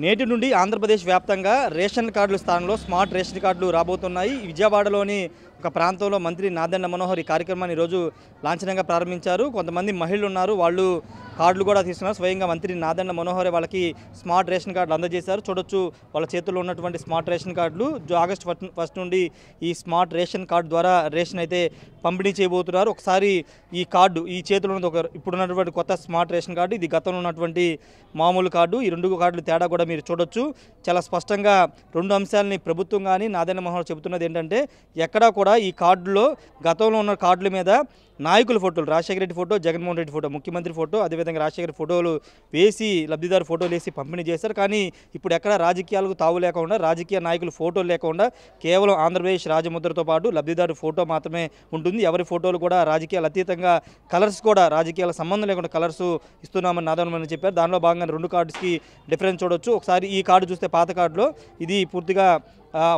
నేటి నుండి ఆంధ్రప్రదేశ్ వ్యాప్తంగా రేషన్ కార్డుల స్థానంలో స్మార్ట్ రేషన్ కార్డులు రాబోతున్నాయి. విజయవాడలోని ఒక ప్రాంతంలో మంత్రి నాదెండ్ల మనోహర్ ఈ కార్యక్రమాన్ని ఈరోజు లాంఛనంగా ప్రారంభించారు. కొంతమంది మహిళలు ఉన్నారు, వాళ్ళు కార్డులు కూడా తీసుకున్నారు. స్వయంగా మంత్రి నాదెండ్ల మనోహర్ వాళ్ళకి స్మార్ట్ రేషన్ కార్డులు అందజేశారు. చూడొచ్చు వాళ్ళ చేతుల్లో ఉన్నటువంటి స్మార్ట్ రేషన్ కార్డులు. ఆగస్టు 1 నుండి ఈ స్మార్ట్ రేషన్ కార్డు ద్వారా రేషన్ అయితే పంపిణీ చేయబోతున్నారు. ఒకసారి ఈ కార్డు ఈ చేతిలో ఉన్నది ఇప్పుడున్నటువంటి కొత్త స్మార్ట్ రేషన్ కార్డు, ఇది గతంలో ఉన్నటువంటి మామూలు కార్డు. ఈ రెండు కార్డులు తేడా కూడా మీరు చూడొచ్చు. చాలా స్పష్టంగా రెండు అంశాలని ప్రభుత్వం కానీ నాదెండ్ల మనోహర్ చెబుతున్నది ఏంటంటే, ఎక్కడా కూడా ఈ కార్డులో గతంలో ఉన్న కార్డుల మీద నాయకుల ఫోటోలు, రాజశేఖర రెడ్డి ఫోటో, జగన్మోహన్ రెడ్డి ఫోటో, ముఖ్యమంత్రి ఫోటో, అదేవిధంగా రాజశేఖర ఫోటోలు వేసి లబ్ధిదారు ఫోటోలు వేసి పంపిణీ చేశారు. కానీ ఇప్పుడు ఎక్కడ రాజకీయాలకు తావు లేకుండా, రాజకీయ నాయకుల ఫోటోలు లేకుండా కేవలం ఆంధ్రప్రదేశ్ రాజముద్రతో పాటు లబ్ధిదారు ఫోటో మాత్రమే ఉంటుంది. ఎవరి ఫోటోలు కూడా రాజకీయాలు అతీతంగా కలర్స్ కూడా రాజకీయాల సంబంధం లేకుండా కలర్స్ ఇస్తున్నామని నాదెండ్ల చెప్పారు. దానిలో భాగంగా రెండు కార్డ్స్కి డిఫరెన్స్ చూడొచ్చు. ఒకసారి ఈ కార్డు చూస్తే పాత కార్డులో ఇది పూర్తిగా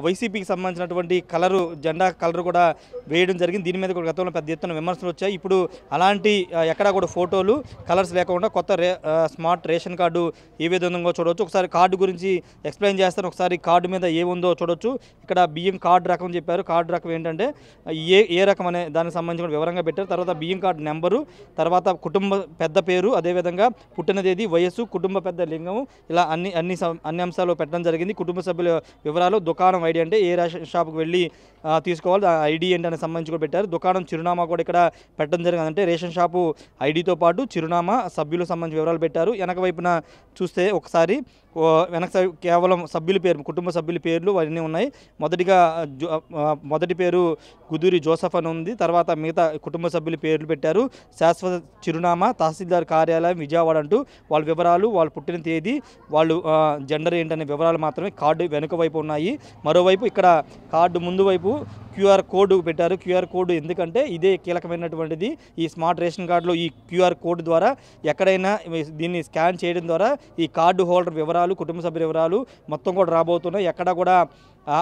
వైసీపీకి సంబంధించినటువంటి కలరు, జెండా కలర్ కూడా వేయడం జరిగింది. దీని మీద కూడా గతంలో పెద్ద ఎత్తున విమర్శలు వచ్చాయి. ఇప్పుడు అలాంటి ఎక్కడా కూడా ఫోటోలు కలర్స్ లేకుండా కొత్త స్మార్ట్ రేషన్ కార్డు ఏ విధంగా చూడవచ్చు. ఒకసారి కార్డు గురించి ఎక్స్ప్లెయిన్ చేస్తాను. ఒకసారి కార్డు మీద ఏముందో చూడొచ్చు. ఇక్కడ బియ్యం కార్డు రకం చెప్పారు. కార్డు రకం ఏంటంటే ఏ రకం అనే దానికి సంబంధించిన వివరంగా పెట్టారు. తర్వాత బియ్యం కార్డు నెంబరు, తర్వాత కుటుంబ పెద్ద పేరు, అదేవిధంగా పుట్టిన తేదీ, వయస్సు, కుటుంబ పెద్ద లింగం, ఇలా అన్ని అంశాలు పెట్టడం జరిగింది. కుటుంబ సభ్యుల వివరాలు, దుకాణం ఐడి అంటే ఏ రేషన్ షాప్కి వెళ్ళి తీసుకోవాలి, ఐడి ఏంటనే సంబంధించి కూడా పెట్టారు. దుకాణం చిరునామా కూడా ఇక్కడ పెట్టడం జరిగింది. అంటే రేషన్ షాపు ఐడితో పాటు చిరునామా, సభ్యులకు సంబంధించిన వివరాలు పెట్టారు. వెనక వైపున చూస్తే ఒకసారి వెనక కేవలం సభ్యుల పేరు, కుటుంబ సభ్యుల పేర్లు అవన్నీ ఉన్నాయి. మొదటి పేరు గుదూరి జోసఫ్ అని ఉంది. తర్వాత మిగతా కుటుంబ సభ్యుల పేర్లు పెట్టారు. శాశ్వత చిరునామా తహసీల్దార్ కార్యాలయం విజయవాడ అంటూ వాళ్ళ వివరాలు, వాళ్ళు పుట్టిన తేదీ, వాళ్ళు జెండర్ ఏంటనే వివరాలు మాత్రమే కార్డు వెనుక వైపు ఉన్నాయి. మరోవైపు ఇక్కడ కార్డు ముందు వైపు క్యూఆర్ కోడ్ పెట్టారు. క్యూఆర్ కోడ్ ఎందుకంటే ఇదే కీలకమైనటువంటిది. ఈ స్మార్ట్ రేషన్ కార్డులో ఈ క్యూఆర్ కోడ్ ద్వారా ఎక్కడైనా దీన్ని స్కాన్ చేయడం ద్వారా ఈ కార్డు హోల్డర్ వివరాలు, కుటుంబ సభ్యుల వివరాలు మొత్తం కూడా రాబోతున్నాయి. ఎక్కడా కూడా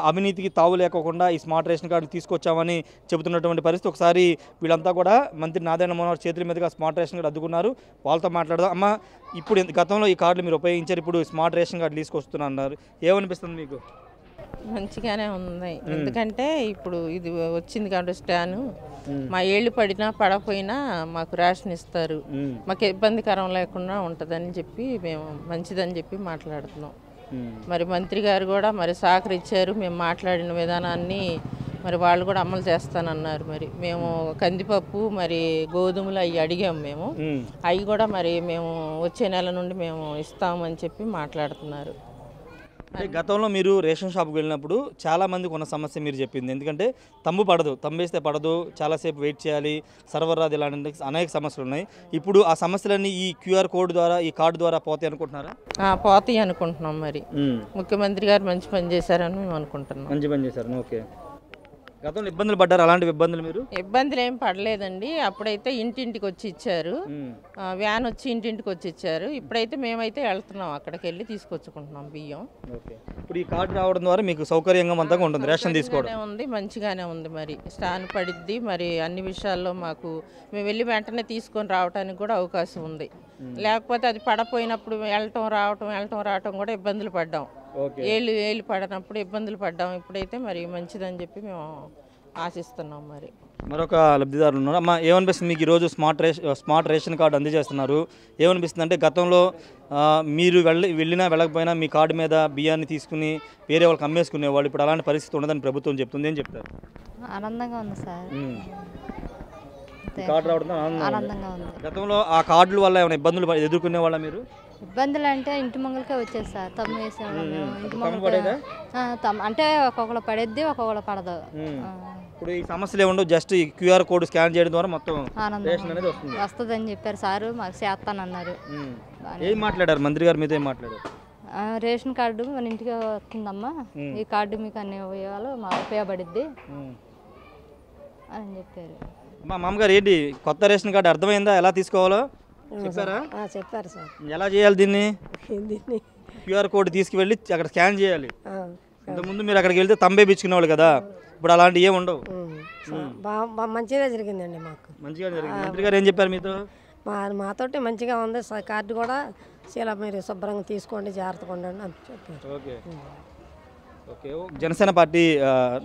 అవినీతికి తావు లేకోకుండా ఈ స్మార్ట్ రేషన్ కార్డు తీసుకొచ్చామని చెబుతున్నటువంటి పరిస్థితి. ఒకసారి వీళ్ళంతా కూడా మంత్రి నాదెండ్ల మనోహర్ చేతుల మీదుగా స్మార్ట్ రేషన్ కార్డు అద్దుకున్నారు. వాళ్ళతో మాట్లాడదాం. అమ్మ, ఇప్పుడు గతంలో ఈ కార్డులు మీరు ఉపయోగించారు, ఇప్పుడు స్మార్ట్ రేషన్ కార్డు తీసుకొస్తున్నారు, ఏమనిపిస్తుంది మీకు? మంచిగానే ఉంది. ఎందుకంటే ఇప్పుడు ఇది వచ్చింది కాబట్టి స్టాను మా ఏళ్ళు పడినా పడకపోయినా మాకు రేషన్ ఇస్తారు, మాకు ఇబ్బందికరం లేకుండా ఉంటుందని చెప్పి మేము మంచిదని చెప్పి మాట్లాడుతున్నాం. మరి మంత్రి గారు కూడా మరి సహకరించారు. మేము మాట్లాడిన విధానాన్ని మరి వాళ్ళు కూడా అమలు చేస్తానన్నారు. మరి మేము కందిపప్పు, మరి గోధుమలు అవి అడిగాము. మేము అవి కూడా మరి మేము వచ్చే నెల నుండి మేము ఇస్తామని చెప్పి మాట్లాడుతున్నారు. గతంలో మీరు రేషన్ షాప్కి వెళ్ళినప్పుడు చాలామందికి ఉన్న సమస్య మీరు చెప్పింది, ఎందుకంటే తంబేస్తే పడదు, చాలాసేపు వెయిట్ చేయాలి, సర్వర్ రాదు, ఇలాంటి అనేక సమస్యలు ఉన్నాయి. ఇప్పుడు ఆ సమస్యలన్నీ ఈ క్యూఆర్ కోడ్ ద్వారా, ఈ కార్డు ద్వారా పోతాయి అనుకుంటున్నారా? పోతాయి అనుకుంటున్నాం. మరి ముఖ్యమంత్రి గారు మంచి పని చేశారని మేము అనుకుంటున్నాం. మంచి పని చేశారు. ఓకే. గతంలో ఇబ్బందులు పడ్డారు, అలాంటి ఇబ్బందులు మీరు? ఇబ్బందులు ఏం పడలేదండి. అప్పుడైతే ఇంటింటికి వచ్చి ఇచ్చారు, వ్యాన్ వచ్చి ఇంటింటికి వచ్చి ఇచ్చారు. ఇప్పుడైతే మేమైతే వెళ్తున్నాం, అక్కడికి వెళ్ళి తీసుకొచ్చుకుంటున్నాం బియ్యం. ఇప్పుడు ఈ కార్డు రావడం ద్వారా మీకు సౌకర్యంగా అంతా ఉంటుంది, రేషన్ తీసుకోవడం ఉంది, మంచిగానే ఉంది. మరి స్టాన్ పడిద్ది, మరి అన్ని విషయాల్లో మాకు మేము వెళ్ళి వెంటనే తీసుకొని రావడానికి కూడా అవకాశం ఉంది. లేకపోతే అది పడపోయినప్పుడు వెళ్ళటం రావటం కూడా ఇబ్బందులు పడ్డాం. ఏళ్ళు పడినప్పుడు ఇబ్బందులు పడ్డాం. ఇప్పుడైతే మరి మంచిదని చెప్పి మేము ఆశిస్తున్నాం. మరి మరొక లబ్ధిదారులు ఉన్నారు. అమ్మ, ఏమనిపిస్తుంది మీకు ఈరోజు స్మార్ట్ రేషన్ కార్డు అందజేస్తున్నారు? ఏమనిపిస్తుంది అంటే, గతంలో మీరు వెళ్ళకపోయినా మీ కార్డు మీద బియ్యాన్ని తీసుకుని వేరే వాళ్ళకి అమ్మేసుకునేవాళ్ళు, ఇప్పుడు అలాంటి పరిస్థితి ఉండదని ప్రభుత్వం చెప్తుంది, ఏం చెప్తారు? ఆనందంగా ఉంది సార్. కార్డు రావడం ఆనందంగా ఉంది. గతంలో ఆ కార్డుల వల్ల ఏమైనా ఇబ్బందులు ఎదుర్కొనే వాళ్ళ మీరు? ఇబ్బందులు అంటే ఇంటి మంగళకే వచ్చేది సార్. తమ్ము వేసేవాళ్ళం ఇంటి మంగళ, అంటే ఒక్కొక్కరు పడేద్ది, ఒక్కొక్కరు పడదు. ఇప్పుడు ఈ సమస్యలు ఏముండవు, జస్ట్ ఈ క్యూఆర్ కోడ్ స్కాన్ చేయడం ద్వారా మొత్తం వస్తుందని చెప్పారు సార్. మాకు చేస్తానన్నారు. ఏం మాట్లాడారు మంత్రి గారు మీతో? ఏం మాట్లాడారు? రేషన్ కార్డు మన ఇంటికి వస్తుందమ్మా, ఈ కార్డు మీకు అన్ని ఉపయోగాలు మాకు ఉపయోగపడిద్ది అని చెప్పారు. మామగారు, ఏంటి కొత్త రేషన్ కార్డు అర్థమైందా? ఎలా తీసుకోవాలో చెప్పారా? చెప్పారు సార్. ఎలా చేయాలి దీన్ని? క్యూఆర్ కోడ్ తీసుకువెళ్ళి అక్కడ స్కాన్ చేయాలి. ఇంతకుముందు మీరు అక్కడికి వెళ్తే తంబేపించుకునేవాళ్ళు కదా, ఇప్పుడు అలాంటి ఏమి ఉండవు. మంచిగా జరిగిందండి మాకు. మంచిగా జరిగింది. మంత్రి గారు ఏం చెప్పారు మీతో? మాతోటి మంచిగా ఉంది. కార్డు కూడా ఇలా మీరు శుభ్రంగా తీసుకోండి, జాగ్రత్తగా ఉండండి అని చెప్పారు. ఓకే ఓకే జనసేన పార్టీ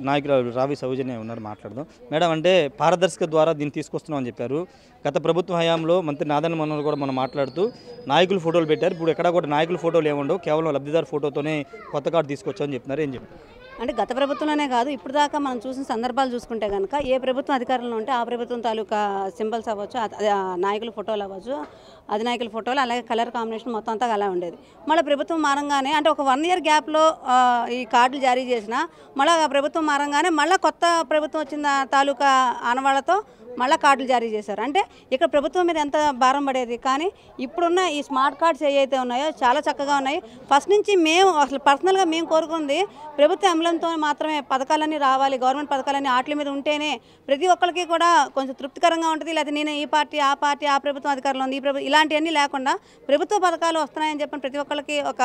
నాయకురాలు రావి సౌజన్య ఉన్నారు, మాట్లాడదాం. మేడం, అంటే పారదర్శక ద్వారా దీన్ని తీసుకొస్తున్నాం అని చెప్పారు. గత ప్రభుత్వ హయాంలో మంత్రి నాదెండ్ల మనోహర్ కూడా మనం మాట్లాడుతూ నాయకులు ఫోటోలు పెట్టారు. ఇప్పుడు ఎక్కడ కూడా నాయకుల ఫోటోలు ఏముండవు, కేవలం లబ్ధిదారు ఫోటోతోనే కొత్త కార్డు తీసుకొచ్చామని చెప్తున్నారు. ఏం చెప్తారు? అంటే గత ప్రభుత్వంలోనే కాదు, ఇప్పుడు దాకా మనం చూసిన సందర్భాలు చూసుకుంటే కనుక ఏ ప్రభుత్వం అధికారంలో ఉంటే ఆ ప్రభుత్వం తాలూకా సింబల్స్ అవ్వచ్చు, నాయకుల ఫోటోలు అవ్వచ్చు, అధినాయకుల ఫోటోలు, అలాగే కలర్ కాంబినేషన్ మొత్తం అంతా అలా ఉండేది. మళ్ళీ ప్రభుత్వం మారంగానే అంటే ఒక 1 year గ్యాప్లో ఈ కార్డులు జారీ చేసిన మళ్ళీ ఆ ప్రభుత్వం మారంగానే మళ్ళీ కొత్త ప్రభుత్వం వచ్చిన తాలూకా ఆనవాళ్లతో మళ్ళీ కార్డులు జారీ చేశారు. అంటే ఇక్కడ ప్రభుత్వం మీద ఎంత భారం పడేది. కానీ ఇప్పుడున్న ఈ స్మార్ట్ కార్డ్స్ ఏవైతే ఉన్నాయో చాలా చక్కగా ఉన్నాయి. ఫస్ట్ నుంచి మేము అసలు పర్సనల్గా మేము కోరుకుంది ప్రభుత్వ ఎంబ్లంతో మాత్రమే పథకాలన్నీ రావాలి, గవర్నమెంట్ పథకాలన్నీ వాటి మీద ఉంటేనే ప్రతి ఒక్కరికి కూడా కొంచెం తృప్తికరంగా ఉంటుంది. లేదా నేను ఈ పార్టీ ఆ ప్రభుత్వం అధికారంలో ఉంది, ఈ ప్రభుత్వం ఇలాంటివన్నీ లేకుండా ప్రభుత్వ పథకాలు వస్తున్నాయని చెప్పని ప్రతి ఒక్కరికి ఒక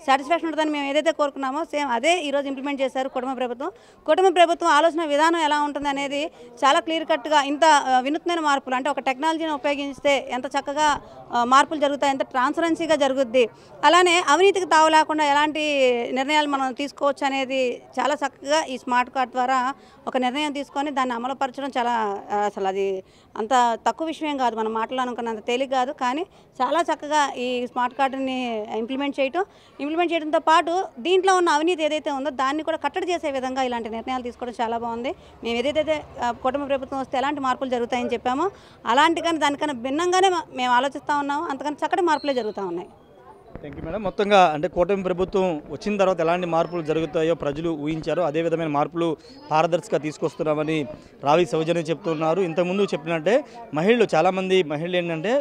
సాటిస్ఫాక్షన్ ఉంటుందని మేము ఏదైతే కోరుకున్నామో సేమ్ అదే ఈరోజు ఇంప్లిమెంట్ చేశారు కుటుంబ ప్రభుత్వం. ఆలోచన విధానం ఎలా ఉంటుంది అనేది చాలా క్లియర్ కట్గా ఇంత వినూత్నమైన మార్పులు అంటే ఒక టెక్నాలజీని ఉపయోగిస్తే ఎంత చక్కగా మార్పులు జరుగుతాయి, ఎంత ట్రాన్స్పరెన్సీగా జరుగుద్ది, అలానే అవినీతికి తావు లేకుండా ఎలాంటి నిర్ణయాలు మనం తీసుకోవచ్చు అనేది చాలా చక్కగా ఈ స్మార్ట్ కార్డ్ ద్వారా ఒక నిర్ణయం తీసుకొని దాన్ని అమలుపరచడం చాలా అసలు అది అంత తక్కువ విషయం కాదు, మనం మాటలు అనుకున్నంత తేలిక కాదు. కానీ చాలా చక్కగా ఈ స్మార్ట్ కార్డుని ఇంప్లిమెంట్ చేయడంతో పాటు దీంట్లో ఉన్న అవినీతి ఏదైతే ఉందో దాన్ని కూడా కట్టడి చేసే విధంగా ఇలాంటి నిర్ణయాలు తీసుకోవడం చాలా బాగుంది. మేము ఏదైతే కుటుంబ ప్రభుత్వం వస్తే ఎలాంటి మార్పులు జరుగుతాయని చెప్పామో అలాంటి కానీ దానికన్నా భిన్నంగానే మేము ఆలోచిస్తూ ఉన్నాము. అంతకన్నా చక్కటి మార్పులే జరుగుతూ ఉన్నాయి. Thank you madam. మొత్తంగా అంటే కూటమి ప్రభుత్వం వచ్చిన తర్వాత ఎలాంటి మార్పులు జరుగుతాయో ప్రజలు ఊహించారో అదే విధమైన మార్పులు పారదర్శకంగా తీసుకొస్తున్నామని రావి సౌజన్య చెప్తున్నారు. ఇంతకుముందు చెప్పినట్టే చాలామంది మహిళలు ఏంటంటే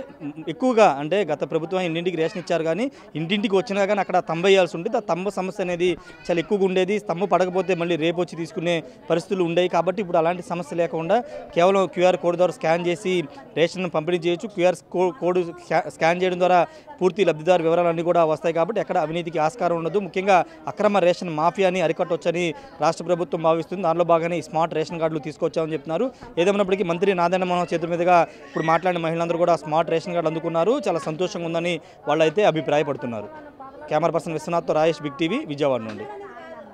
ఎక్కువగా అంటే గత ప్రభుత్వం ఇంటింటికి రేషన్ ఇచ్చారు, కానీ ఇంటింటికి వచ్చినా కానీ అక్కడ తంబేయాల్సి ఉంటుంది. ఆ తంబ సమస్య అనేది చాలా ఎక్కువగా ఉండేది. స్తంభ పడకపోతే మళ్ళీ రేపు వచ్చి తీసుకునే పరిస్థితులు ఉండేవి. కాబట్టి ఇప్పుడు అలాంటి సమస్య లేకుండా కేవలం క్యూఆర్ కోడ్ ద్వారా స్కాన్ చేసి రేషన్ పంపిణీ చేయొచ్చు. క్యూఆర్ కోడ్ స్కాన్ చేయడం ద్వారా పూర్తి లబ్ధిదారు వివరాలన్నీ కూడా వస్తాయి. కాబట్టి ఎక్కడ అవినీతికి ఆస్కారం ఉండదు. ముఖ్యంగా అక్రమ రేషన్ మాఫియాని అరికట్టొచ్చని రాష్ట్ర ప్రభుత్వం భావిస్తుంది. దానిలో భాగంగానే ఈ స్మార్ట్ రేషన్ కార్డులు తీసుకొచ్చామని చెప్తున్నారు. ఏదేమైనప్పటికీ మంత్రి నాదెండ్ల మనోహర్ చేతుల మీదుగా ఇప్పుడు మాట్లాడిన మహిళలందరూ కూడా స్మార్ట్ రేషన్ కార్డు అందుకున్నారు. చాలా సంతోషంగా ఉందని వాళ్ళైతే అభిప్రాయపడుతున్నారు. కెమెరా పర్సన్ విశ్వనాథ్తో రాజేష్, బిగ్ టీవీ, విజయవాడ నుండి.